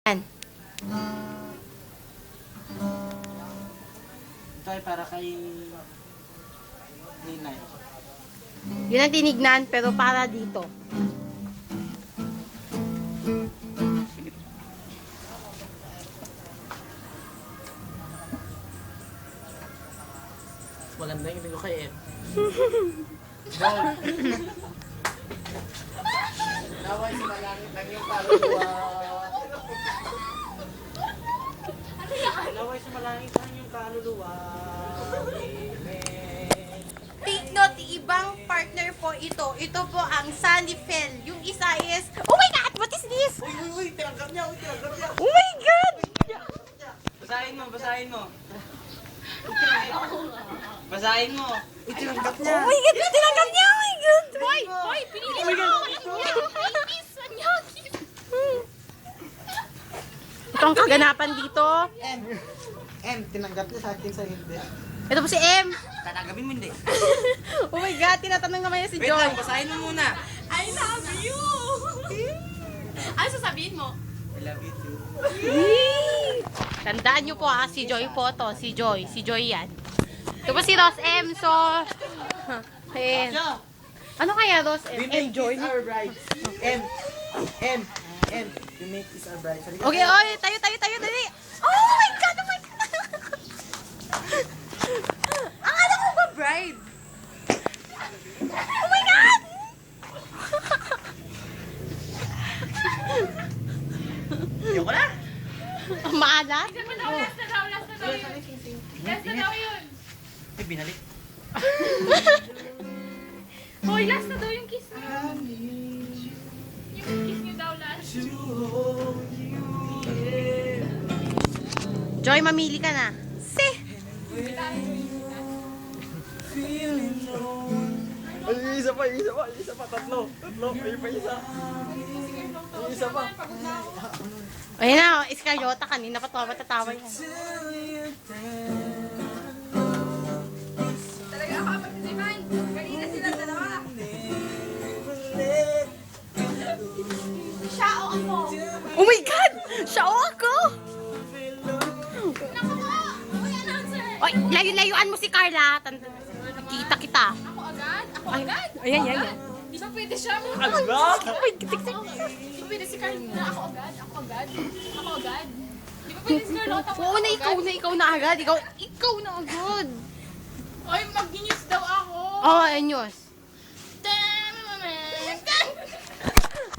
Yan. Ito ay para kay Ninay. Yun ang tinignan, pero para dito. Maganda yung ibig ko kay Em. Naway si malangit ang iyong kaluluwa. Naway si malangit ang iyong kaluluwa. Amen. Take note, ibang partner po ito. Ito po ang Sunnyfell. Yung isa is, oh my God! What is this? Uy, tinanggap niya, tinanggap niya. Oh my God! Basahin mo, basahin mo. Basahin mo. Tinanggap niya. Oh my God! Tinanggap niya! Oh my God! Hoy! Hoy! Pinili mo! Ito ang kaganapan dito. M, tinanggap niya sa akin sa hindi. Ito po si M. Tatanggapin mo hindi. Oh my God! Tinatanong naman niya si Wait Joy. lang, basahin mo muna. I love you! Ano sasabihin mo? I love you too. Tandaan niyo po si Joy po to. Si Joy. Si Joy yan. Ito po si Ross M. So, ayan. Ano kaya Ross M? M. Joy? Our bride. M. You make this our bride. Sorry. Okay, oy, tayo, dali. Oh my God, oh my God. Akala ko ba bride? Oh my God! Ayoko na. Maalat? Last na daw yun! Last na daw yun! Ay, binalik. Hoy, last na daw yung kiss niyo. Yung kiss niyo daw last. Joy, mamili ka na. Si! Ay, isa pa. Tatlo. Ay, pa isa. Ay, isa pa. Ayun na, Iskayota kanina pa matatawa yan. Talaga ako mapasiman. Kanina sila dalawa. Siya o ako. Oh my God! Siya o ako! Naku po! Uy, announcer! Oy, layo-layuan mo si Carla. Kita kita. Ako agad? Ako Ay, agad? ayan. Di ba pwede siya? Agad? Ay, tik-tik. Di ba pwede si Carl na ako agad? Ako agad? Ako agad? Di ba pwede si Carlota? Oo na, ikaw na agad. Ikaw na agad. Oy, mag-news daw ako! Oh, anyos.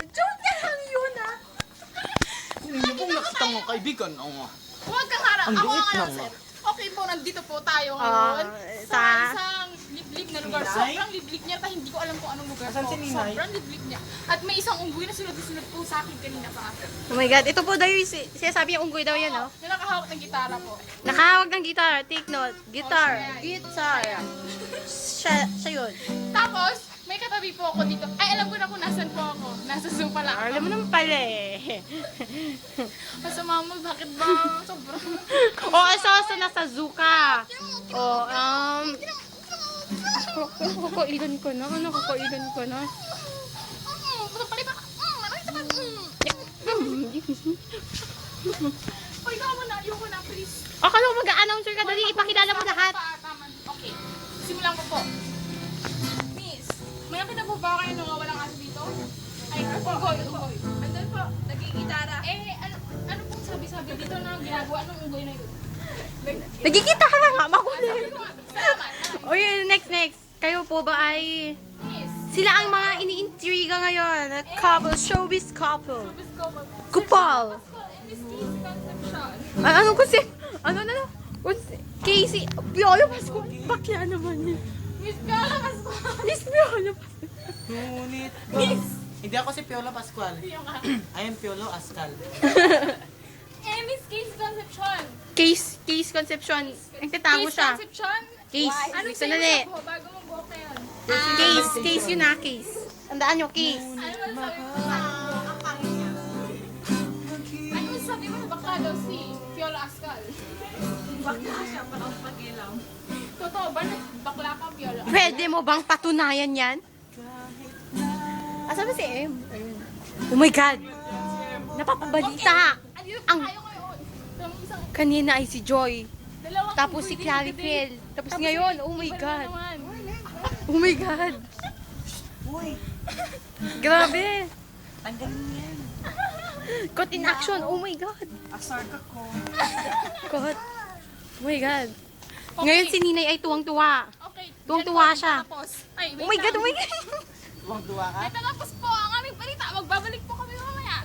Joke lang yun ah! Hindi pong nakita mo kaibigan. Oo nga. Huwag kang harap. Ang Ako liit ang lang, announcer. Okay po, nandito po tayo ngayon sa sa- isang liblib na lugar. Ninay? Sobrang liblib niya, tayo hindi ko alam kung anong lugar Asan to. si Ninay? Sobrang liblib niya. At may isang unggoy na sunod-sunod po sa akin kanina pa. Oh my God, ito po daw yung sinasabi yung unggoy daw yan, oh. Na nakahawak ng gitara po. Nakahawag ng guitar. Take note. Guitar. Siya yun. Tapos, may katabi po ako dito. Ay, alam ko na kung nasan po ako. Nasa zoo pala ako. Alam mo naman pala eh. Masama mo, bakit ba? Sobrang... Oo, so nasa zoo ka. Oh, kakailan ko na. Ano kakailan ko na? Palipa ka. Ano ito ba? Uy, tama na. Ayoko na, please. Akala ko mag-a-announcer ka. Dali, ipakilala mo lahat. Okay. Simulan ko po. Miss, may nakita po ba kayo nung walang aso dito? Ay, unggoy. Andun po, nagigitara. Ano pong sabi-sabi dito na ginagawa ng unggoy na yun? Nagkikita ka na nga. Makulit. Salamat. O yun, next. Kayo po ba ay... Miss, Sila ang mga ini-intriga ngayon. Couple, showbiz couple. Miss Comal. Kupal. Miss Casey Concepcion. Ano kasi? Ano? Casey. Piolo Pascual. Bakya naman yun. Miss Piala Pascual. Miss Piolo Pascual. Ngunit. Miss. Hindi ako si Piolo Pascual. Yung ka. I am Piolo Ascal. Miss Casey Concepcion. Case Concepcion. Nagtatago Case siya. Concepcion? Case. Anong Sandali. sa'yo mo bago mong buhok na yun? Case yun na, case. Tandaan nyo, case. Ano masasabi mo sa ang pangit niya? Ano masasabi mo sa bakla daw si Fiona Ascal? Bakla siya, parang pagilaw. Totoo ba na bakla ka, Fiona? Pwede mo bang patunayan yan? Asan ba si M? Oh my God. Napapabalita. Ano Yun, Ang- tayo ngayon. Yung isang, Kanina ay si Joy. dalawang Tapos si unggoy din Clarifel. nagdidate. Tapos ngayon, oh my iba na God. naman. Oh my God. Uy, Grabe. tanggalin mo yan. Caught in action. Oh my God. Asar ka ko. God. Oh my God. Ngayon si Ninay ay tuwang-tuwa. Okay. Tuwang-tuwa yan po, siya. Tapos. Ay, Oh my God, oh my God. Tuwang-tuwa ka? Natapos po ang aming balita. Magbabalik po kami mamaya.